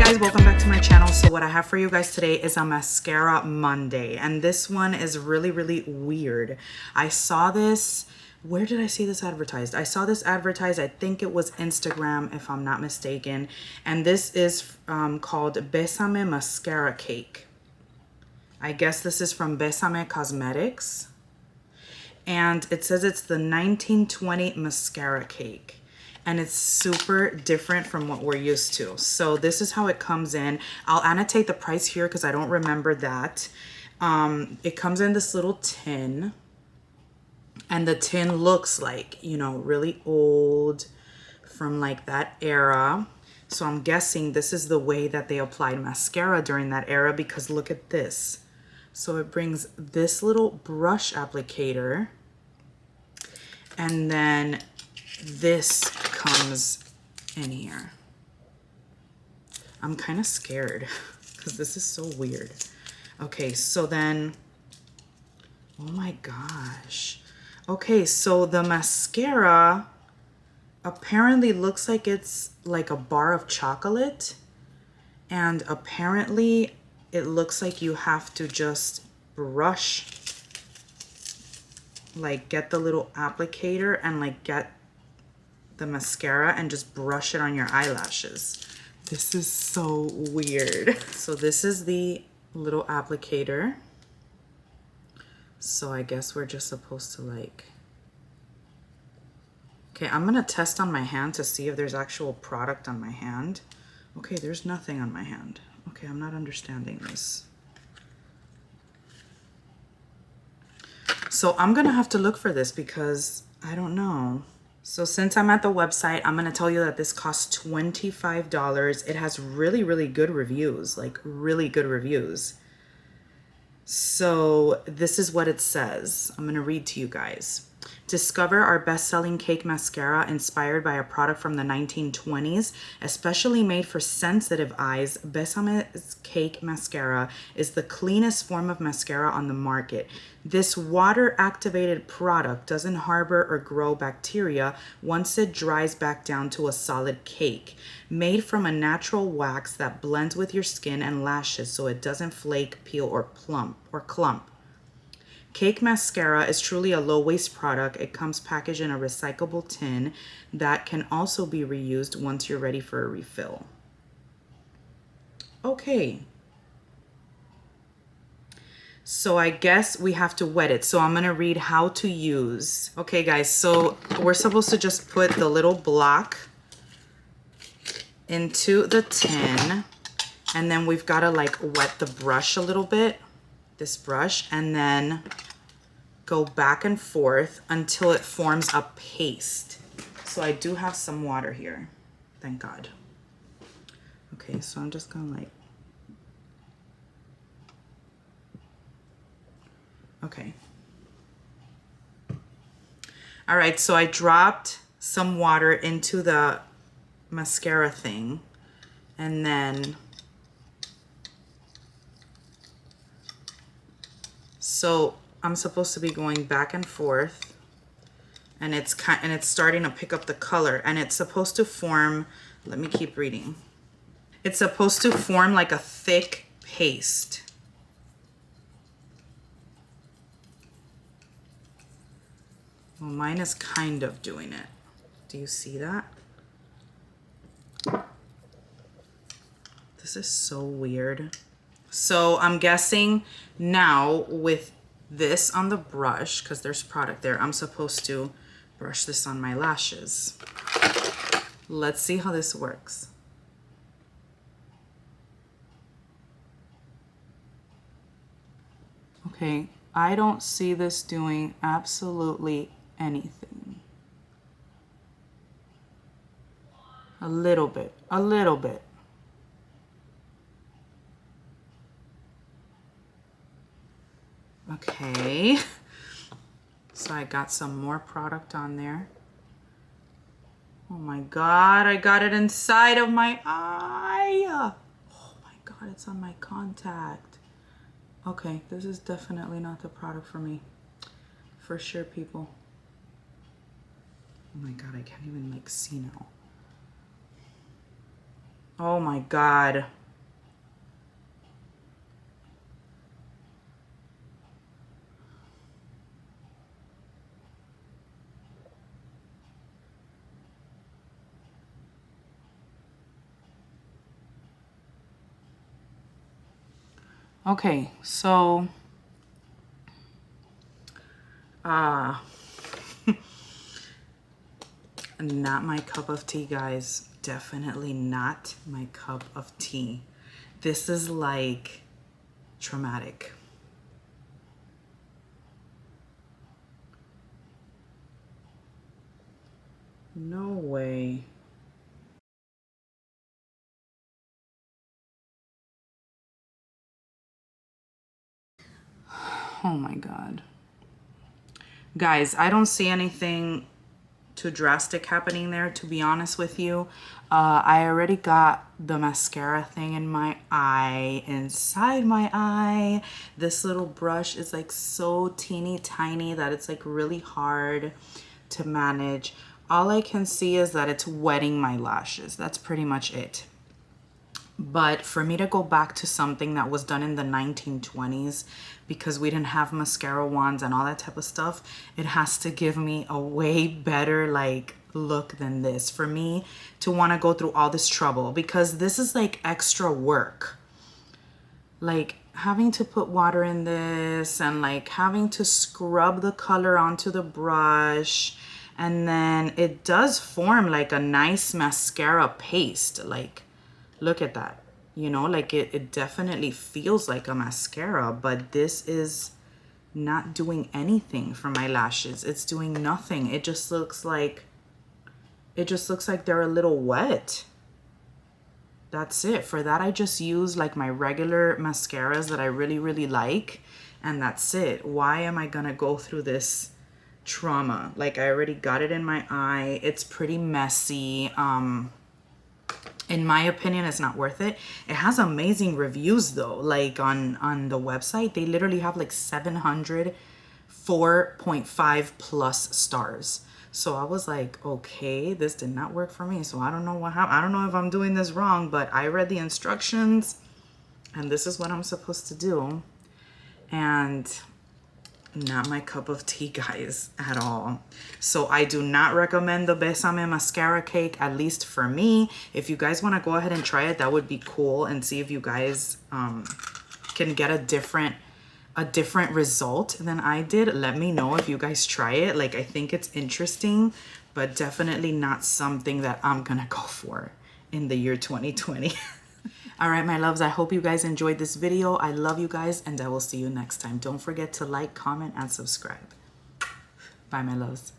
guys, welcome back to my channel. So what I have for you guys today is a mascara Monday, and this one is really weird. I saw this, where did I see this advertised? I saw this advertised, I think it was Instagram if I'm not mistaken, and this is called Besame Mascara Cake. I guess this is from Besame Cosmetics, and it says it's the 1920 mascara cake. And it's super different from what we're used to. So this is how it comes in. I'll annotate the price here because I don't remember that. It comes in this little tin. And the tin looks like, you know, really old from like that era. So I'm guessing this is the way that they applied mascara during that era, because look at this. So it brings this little brush applicator, and then this comes in here. I'm kind of scared because this is so weird. Okay, so then, oh my gosh. Okay, so the mascara apparently looks like it's like a bar of chocolate, and apparently it looks like you have to just brush, like get the little applicator and like get the mascara and just brush it on your eyelashes. This is so weird. So this is the little applicator. So I guess we're just supposed to like, okay, I'm gonna test on my hand to see if there's actual product on my hand. Okay, there's nothing on my hand. Okay, I'm not understanding this. So I'm gonna have to look for this because I don't know. So since I'm at the website, I'm gonna tell you that this costs $25. It has really good reviews, like really good reviews. So this is what it says. I'm gonna read to you guys. Discover our best-selling cake mascara inspired by a product from the 1920s, especially made for sensitive eyes. Besame's Cake Mascara is the cleanest form of mascara on the market. This water-activated product doesn't harbor or grow bacteria once it dries back down to a solid cake. Made from a natural wax that blends with your skin and lashes so it doesn't flake, peel, or clump. Cake mascara is truly a low-waste product. It comes packaged in a recyclable tin that can also be reused once you're ready for a refill. Okay. So I guess we have to wet it. So I'm gonna read how to use. Okay guys, so we're supposed to just put the little block into the tin, and then we've gotta like wet the brush a little bit, this brush, and then go back and forth until it forms a paste. So I do have some water here, thank God. Okay, so I'm just gonna like, okay. All right, so I dropped some water into the mascara thing, and then, so I'm supposed to be going back and forth, and it's starting to pick up the color, and it's supposed to form, let me keep reading. It's supposed to form like a thick paste. Well, mine is kind of doing it. Do you see that? This is so weird. So I'm guessing now with this on the brush, because there's product there, I'm supposed to brush this on my lashes. Let's see how this works. Okay, I don't see this doing absolutely anything. A little bit, a little bit. Okay, so I got some more product on there. Oh my God, I got it inside of my eye. Oh my God, it's on my contact. Okay, this is definitely not the product for me. For sure, people. Oh my God, I can't even like see now. Oh my God. Okay, so not my cup of tea, guys. Definitely not my cup of tea. This is like traumatic. No way. Oh my God. Guys, I don't see anything too drastic happening there, to be honest with you. I already got the mascara thing in my eye, inside my eye. This little brush is like so teeny tiny that it's like really hard to manage. All I can see is that it's wetting my lashes. That's pretty much it. But for me to go back to something that was done in the 1920s, because we didn't have mascara wands and all that type of stuff, it has to give me a way better like look than this for me to want to go through all this trouble, because this is like extra work. Like having to put water in this and like having to scrub the color onto the brush, and then it does form like a nice mascara paste. Like, look at that. You know, like it definitely feels like a mascara, but this is not doing anything for my lashes. It's doing nothing. It just looks like they're a little wet. That's it. For that, I just use like my regular mascaras that I really, really like, and that's it. Why am I gonna go through this trauma? Like, I already got it in my eye. It's pretty messy. In my opinion, it's not worth it. It has amazing reviews though. Like on the website, they literally have like 704.5 plus stars. So I was like, okay, this did not work for me. So I don't know what happened. I don't know if I'm doing this wrong, but I read the instructions and this is what I'm supposed to do. And not my cup of tea, guys, at all. So I do not recommend the Besame Mascara cake, at least for me. If you guys want to go ahead and try it, that would be cool, and see if you guys can get a different result than I did. Let me know if you guys try it. Like, I think it's interesting, but definitely not something that I'm gonna go for in the year 2020. All right, my loves, I hope you guys enjoyed this video. I love you guys, and I will see you next time. Don't forget to like, comment, and subscribe. Bye, my loves.